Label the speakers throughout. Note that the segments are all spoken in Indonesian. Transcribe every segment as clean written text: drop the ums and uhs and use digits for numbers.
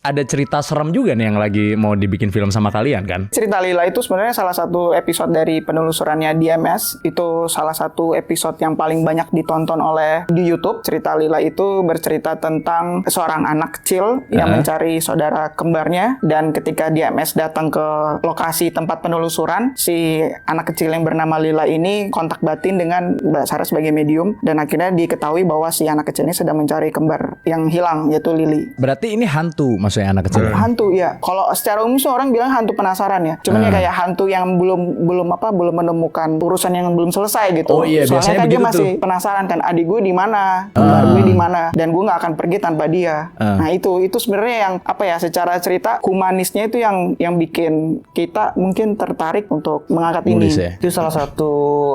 Speaker 1: ada cerita serem juga nih yang lagi mau dibikin film sama kalian kan?
Speaker 2: Cerita Lila itu sebenarnya salah satu episode dari penelusurannya DMS. Itu salah satu episode yang paling banyak ditonton oleh di YouTube. Cerita Lila itu bercerita tentang seorang anak kecil yang mencari saudara kembarnya, dan ketika DMS datang ke lokasi tempat penelusuran, si anak kecil yang bernama Lila ini kontak batin dengan Mbak Sarah sebagai medium, dan akhirnya diketahui bahwa si anak kecil ini sedang mencari kembar yang hilang, yaitu Lily.
Speaker 1: Berarti ini hantu maksudnya anak kecil?
Speaker 2: Hantu ya. Kalau secara umum sih orang bilang hantu penasaran ya. Cuman ya kayak hantu yang belum menemukan urusan yang belum selesai gitu.
Speaker 1: Oh iya,
Speaker 2: soalnya
Speaker 1: biasanya
Speaker 2: kan dia
Speaker 1: begitu
Speaker 2: masih
Speaker 1: tuh.
Speaker 2: penasaran kan, adik gue di mana, kembar gue di mana, dan gue nggak akan pergi tanpa dia. Nah itu sebenarnya yang apa ya, secara cerita humanisnya itu yang bikin kita mungkin tertarik untuk mengangkat ini.
Speaker 1: Ya?
Speaker 3: Itu salah satu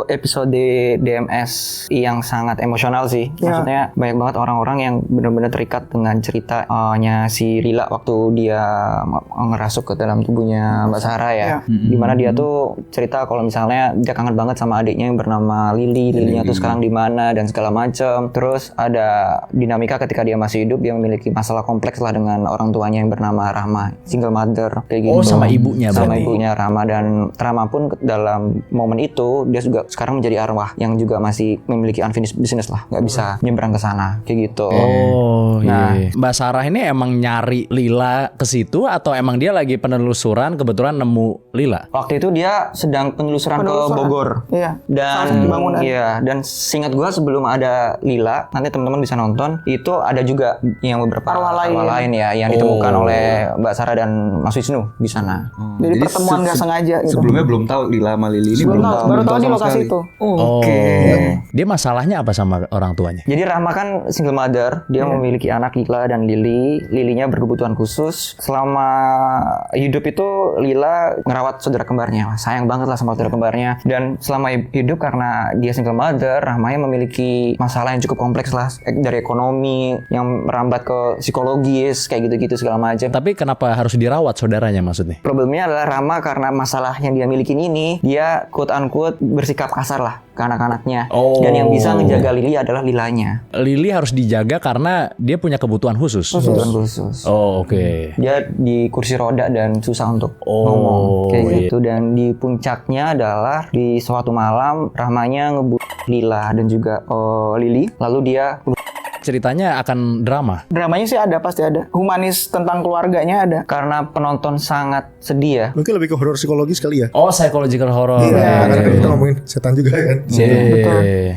Speaker 3: episode DMS yang sangat emosional sih. Maksudnya banyak banget orang-orang yang benar-benar terikat dengan ceritanya si Lila waktu dia ngerasuk ke dalam tubuhnya Mbak Sarah ya. Dimana dia tuh cerita kalau misalnya dia kangen banget sama adiknya yang bernama Lily. Lilynya tuh sekarang di mana dan segala macam. Terus ada dinamika ketika dia masih hidup, dia memiliki masalah kompleks lah dengan orang tuanya yang bernama Rahma, single mother kayak gitu.
Speaker 1: Oh, sama ibunya
Speaker 3: sama
Speaker 1: berarti.
Speaker 3: ibunya Rahma, dan Rahma pun dalam momen itu dia juga sekarang menjadi arwah yang juga masih memiliki unfinished business lah, nggak bisa nyebrang ke sana kayak gitu.
Speaker 1: Oh
Speaker 3: Nah.
Speaker 1: iya. Mbak Sarah ini emang nyari Lila ke situ atau emang dia lagi penelusuran kebetulan nemu Lila?
Speaker 3: Waktu itu dia sedang penelusuran ke Bogor.
Speaker 2: Iya. Salah
Speaker 3: Dan
Speaker 2: satu bangunan.
Speaker 3: iya, dan seingat gua sebelum ada Lila, nanti teman-teman bisa nonton, itu ada juga yang beberapa
Speaker 2: Arwah
Speaker 3: lain ya yang ditemukan oleh Mbak Sarah dan Mas Wisnu di sana.
Speaker 2: Jadi pertemuan nggak sengaja gitu.
Speaker 4: Sebelumnya belum tahu Lila sama Lily ini
Speaker 2: Belum tahu, baru tahu di
Speaker 4: sama
Speaker 2: lokasi
Speaker 4: sekali.
Speaker 2: itu.
Speaker 4: Oke.
Speaker 1: Dia masalahnya apa sama orang tuanya?
Speaker 3: Jadi Rahma kan single mother, dia memiliki anak Lila dan Lily. Lilynya berkebutuhan khusus. Selama hidup itu Lila ngerawat saudara kembarnya, sayang banget lah sama saudara kembarnya. Dan selama hidup karena dia single mother, Rahmanya memiliki masalah yang cukup kompleks lah, dari ekonomi yang merambat ke psikologis kayak gitu-gitu segala macam.
Speaker 1: Tapi kenapa harus dirawat saudaranya maksudnya?
Speaker 3: Problemnya adalah Rahma karena masalah yang dia miliki ini, dia quote unquote bersikap kasar lah ke anak-anaknya. Dan yang bisa ngejaga Lily adalah Lilanya.
Speaker 1: Lily harus dijaga karena dia punya kebutuhan khusus.
Speaker 3: Kebutuhan khusus.
Speaker 1: Oh oke.
Speaker 3: Dia di kursi roda dan susah untuk
Speaker 1: Oh,
Speaker 3: ngomong kayak
Speaker 1: iya.
Speaker 3: gitu. Dan di puncaknya adalah di suatu malam Rahmanya ngebunuh Lila dan juga Lily. Lalu dia
Speaker 1: Ceritanya akan drama.
Speaker 2: Dramanya sih ada, pasti ada. Humanis tentang keluarganya ada.
Speaker 3: karena penonton sangat sedih ya.
Speaker 5: Mungkin lebih ke horor psikologis kali ya.
Speaker 1: Oh, psychological horror.
Speaker 5: Iya, karena kan kita ngomongin setan juga kan.
Speaker 1: Iya.